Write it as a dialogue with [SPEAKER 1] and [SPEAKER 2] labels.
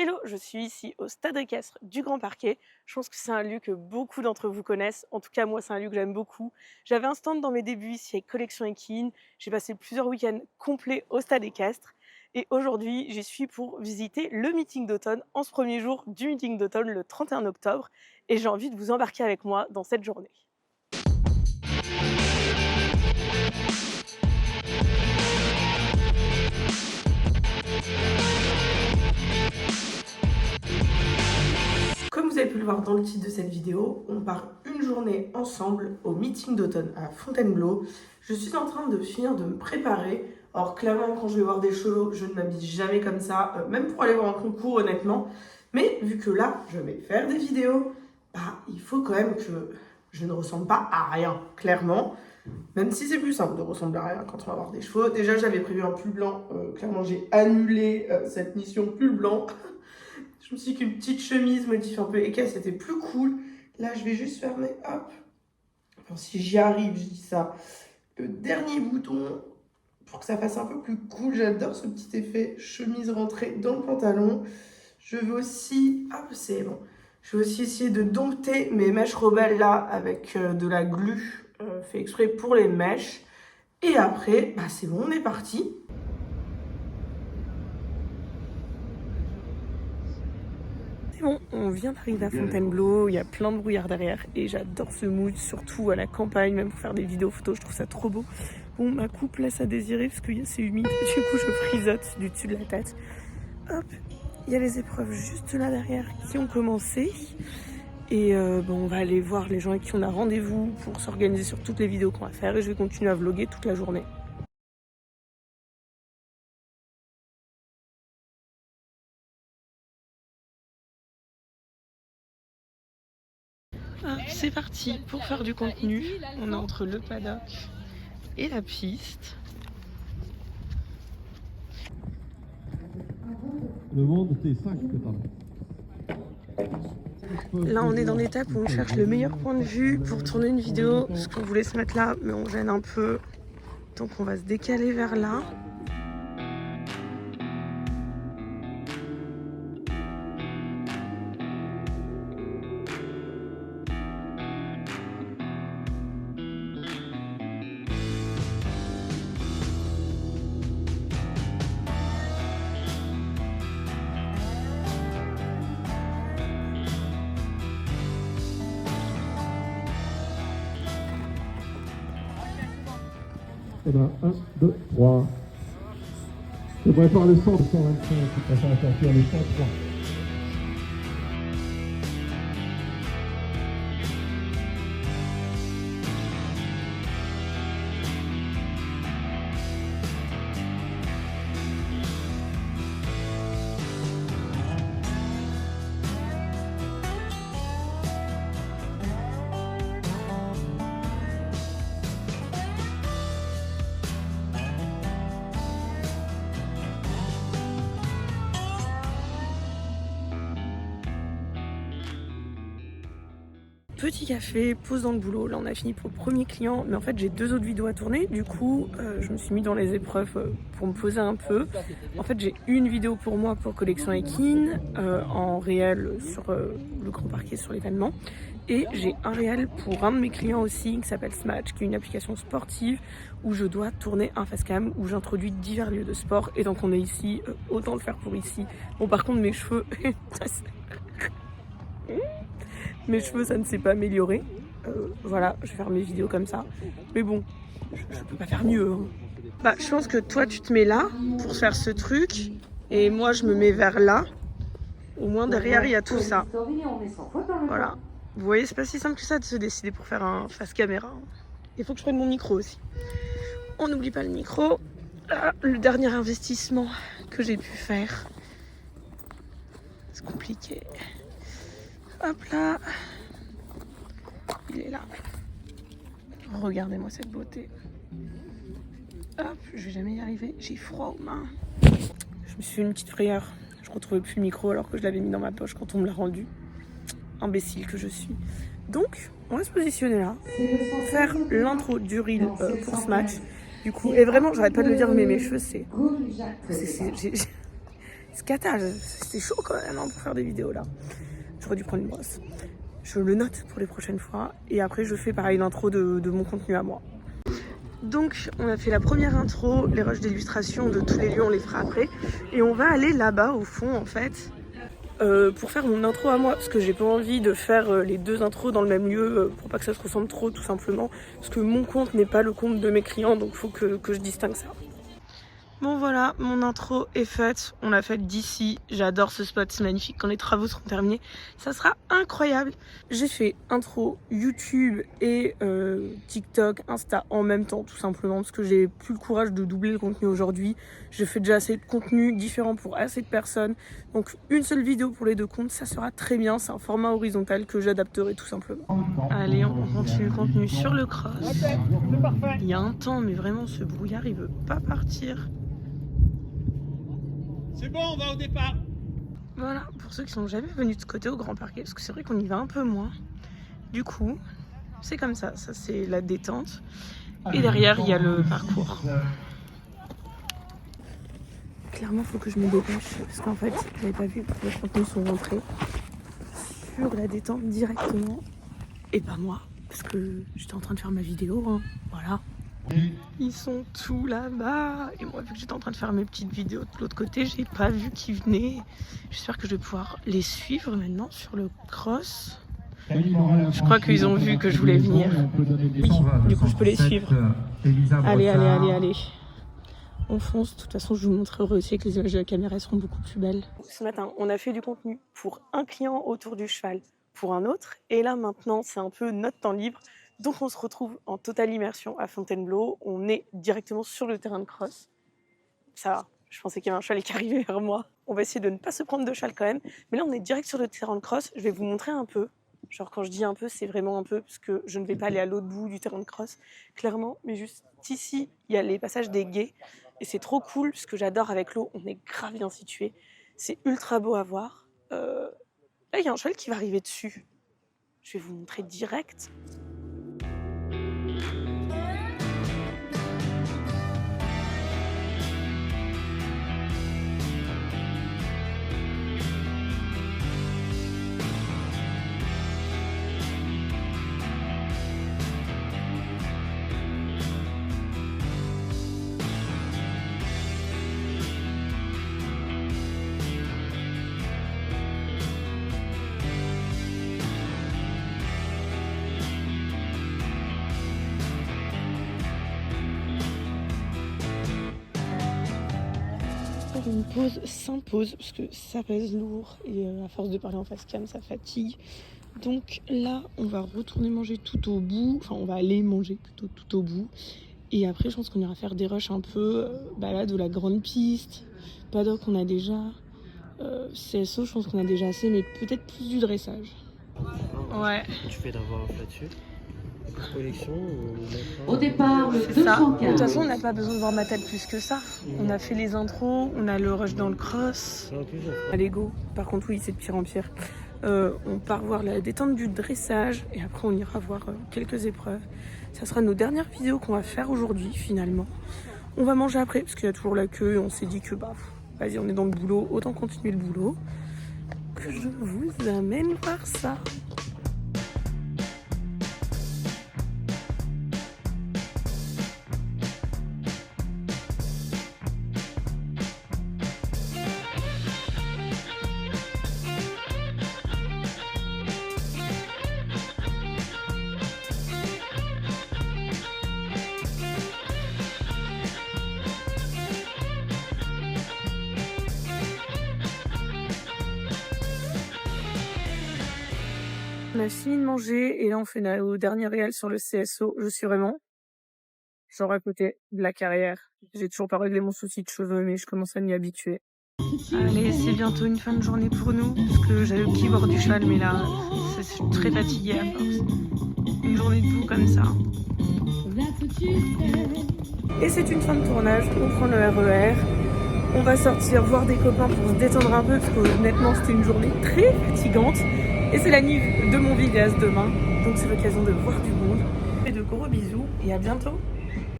[SPEAKER 1] Hello, je suis ici au stade équestre du Grand Parquet. Je pense que c'est un lieu que beaucoup d'entre vous connaissent. En tout cas, moi, c'est un lieu que j'aime beaucoup. J'avais un stand dans mes débuts ici avec Collection Equine. J'ai passé plusieurs week-ends complets au stade équestre. Et aujourd'hui, j'y suis pour visiter le meeting d'automne en ce premier jour du meeting d'automne le 31 octobre. Et j'ai envie de vous embarquer avec moi dans cette journée. Comme vous avez pu le voir dans le titre de cette vidéo, on part une journée ensemble au meeting d'automne à Fontainebleau. Je suis en train de finir de me préparer. Alors clairement, quand je vais voir des chevaux, je ne m'habille jamais comme ça, même pour aller voir un concours honnêtement. Mais vu que là, je vais faire des vidéos, il faut quand même que je ne ressemble pas à rien, clairement. Même si c'est plus simple de ressembler à rien quand on va voir des chevaux. Déjà, j'avais prévu un pull blanc. Clairement, j'ai annulé cette mission pull blanc. Je me suis dit qu'une petite chemise motif un peu équestre, c'était plus cool. Là, je vais juste fermer, hop. Enfin, si j'y arrive, je dis ça. Le dernier bouton, pour que ça fasse un peu plus cool. J'adore ce petit effet chemise rentrée dans le pantalon. Je vais aussi, hop, c'est bon. Je vais aussi essayer de dompter mes mèches rebelles là avec de la glu fait exprès pour les mèches. Et après, c'est bon, on est parti. Bon, on vient d'arriver à Fontainebleau, il y a plein de brouillard derrière et j'adore ce mood, surtout à la campagne, même pour faire des vidéos photos, je trouve ça trop beau. Bon, ma coupe laisse à désirer parce que c'est humide, du coup je frisote du dessus de la tête. Hop, il y a les épreuves juste là derrière qui ont commencé. Et on va aller voir les gens avec qui on a rendez-vous pour s'organiser sur toutes les vidéos qu'on va faire et je vais continuer à vlogger toute la journée. C'est parti pour faire du contenu. On est entre le paddock et la piste.
[SPEAKER 2] Le monde, c'est ça que t'as.
[SPEAKER 1] Là, on est dans l'étape où on cherche le meilleur point de vue pour tourner une vidéo. Parce qu'on voulait se mettre là, mais on gêne un peu. Donc, on va se décaler vers là.
[SPEAKER 2] Eh ben, 1, 2, 3. Je prépare le 100, 125, tu préfères sortir le 103.
[SPEAKER 1] Petit café, pause dans le boulot. Là, on a fini pour le premier client. Mais en fait, j'ai 2 autres vidéos à tourner. Du coup, je me suis mis dans les épreuves pour me poser un peu. En fait, j'ai une vidéo pour moi pour Collection Equine en réel sur le Grand Parquet sur l'événement. Et j'ai un réel pour un de mes clients aussi qui s'appelle Smatch, qui est une application sportive où je dois tourner un facecam où j'introduis divers lieux de sport. Et donc, on est ici, autant le faire pour ici. Bon, par contre, mes cheveux... Mes cheveux, ça ne s'est pas amélioré. Voilà, je vais faire mes vidéos comme ça. Mais bon, je peux pas faire mieux. Hein. Je pense que toi, tu te mets là pour faire ce truc. Et moi, je me mets vers là. Au moins, derrière, il y a tout ça. Voilà. Vous voyez, c'est pas si simple que ça de se décider pour faire un face caméra. Il faut que je prenne mon micro aussi. On n'oublie pas le micro. Là, le dernier investissement que j'ai pu faire. C'est compliqué. Hop là, il est là. Regardez-moi cette beauté. Hop, je vais jamais y arriver. J'ai froid aux mains. Je me suis fait une petite frayeur. Je retrouvais plus le micro alors que je l'avais mis dans ma poche quand on me l'a rendu. Imbécile que je suis. Donc, on va se positionner là. Faire l'intro du reel pour Smatch. Du coup, et vraiment, j'arrête pas de le dire, mais mes cheveux, c'est... C'est cata, c'est chaud quand même hein, pour faire des vidéos là. J'aurais dû prendre une brosse. Je le note pour les prochaines fois et après je fais pareil l'intro de mon contenu à moi. Donc on a fait la première intro, les rushs d'illustration de tous les lieux on les fera après. Et on va aller là-bas au fond en fait pour faire mon intro à moi. Parce que j'ai pas envie de faire les deux intros dans le même lieu pour pas que ça se ressemble trop tout simplement. Parce que mon compte n'est pas le compte de mes clients donc faut que je distingue ça. Bon voilà, mon intro est faite, on l'a faite d'ici, j'adore ce spot, c'est magnifique, quand les travaux seront terminés, ça sera incroyable. J'ai fait intro YouTube et TikTok, Insta en même temps tout simplement parce que j'ai plus le courage de doubler le contenu aujourd'hui. Je fais déjà assez de contenu différent pour assez de personnes, donc une seule vidéo pour les deux comptes, ça sera très bien, c'est un format horizontal que j'adapterai tout simplement. Allez, on continue le contenu sur le cross. Il y a un temps, mais vraiment ce brouillard il veut pas partir.
[SPEAKER 3] C'est bon, on va au départ.
[SPEAKER 1] Voilà, pour ceux qui sont jamais venus de ce côté au Grand Parquet, parce que c'est vrai qu'on y va un peu moins. Du coup, c'est comme ça c'est la détente. Et derrière, il y a le parcours. Clairement, il faut que je me dépêche, parce qu'en fait, vous n'avez pas vu, les contenus sont rentrés sur la détente directement. Et pas moi, parce que j'étais en train de faire ma vidéo, hein. Voilà. Ils sont tous là-bas. Et moi, vu que j'étais en train de faire mes petites vidéos de l'autre côté, j'ai pas vu qu'ils venaient. J'espère que je vais pouvoir les suivre maintenant sur le cross. Je crois qu'ils ont vu que je voulais venir. Oui, du coup, je peux les suivre. Allez. On fonce. De toute façon, je vous montrerai aussi que les images de la caméra seront beaucoup plus belles. Ce matin, on a fait du contenu pour un client autour du cheval, pour un autre. Et là, maintenant, c'est un peu notre temps libre. Donc on se retrouve en totale immersion à Fontainebleau, on est directement sur le terrain de cross. Ça va, je pensais qu'il y avait un cheval qui arrivait vers moi. On va essayer de ne pas se prendre de cheval quand même. Mais là on est direct sur le terrain de cross, je vais vous montrer un peu. Genre quand je dis un peu, c'est vraiment un peu, parce que je ne vais pas aller à l'autre bout du terrain de cross, clairement. Mais juste ici, il y a les passages des gués. Et c'est trop cool, ce que j'adore avec l'eau, on est grave bien situé. C'est ultra beau à voir. Là il y a un cheval qui va arriver dessus. Je vais vous montrer direct. Une pause s'impose parce que ça pèse lourd et à force de parler en face cam ça fatigue. Donc là on va retourner manger tout au bout, enfin on va aller manger plutôt tout au bout et après je pense qu'on ira faire des rushs un peu balade ou la grande piste, paddock on a déjà, CSO je pense qu'on a déjà assez mais peut-être plus du dressage. Ouais.
[SPEAKER 4] Tu fais d'avoir là-dessus collection
[SPEAKER 5] Au départ, le
[SPEAKER 1] C'est ça. De
[SPEAKER 5] 215.
[SPEAKER 1] toute façon, on n'a pas besoin de voir ma tête plus que ça. On a fait les intros, on a le rush dans le cross. À l'ego, par contre, oui, c'est de pire en pire. On part voir la détente du dressage et après, on ira voir quelques épreuves. Ça sera nos dernières vidéos qu'on va faire aujourd'hui, finalement. On va manger après, parce qu'il y a toujours la queue et on s'est dit que, bah, vas-y, on est dans le boulot, autant continuer le boulot. Que je vous amène par ça. On a fini de manger et là on fait nos derniers réels sur le CSO. Je suis vraiment genre à côté de la carrière. J'ai toujours pas réglé mon souci de cheveux mais je commence à m'y habituer. Allez, c'est bientôt une fin de journée pour nous parce que j'avais le keyboard du cheval mais là je suis très fatiguée à force. Une journée debout comme ça. Et c'est une fin de tournage, on prend le RER. On va sortir voir des copains pour se détendre un peu parce que honnêtement c'était une journée très fatigante. Et c'est la nuit de mon vidéaste demain, donc c'est l'occasion de voir du monde. Et de gros bisous et à bientôt.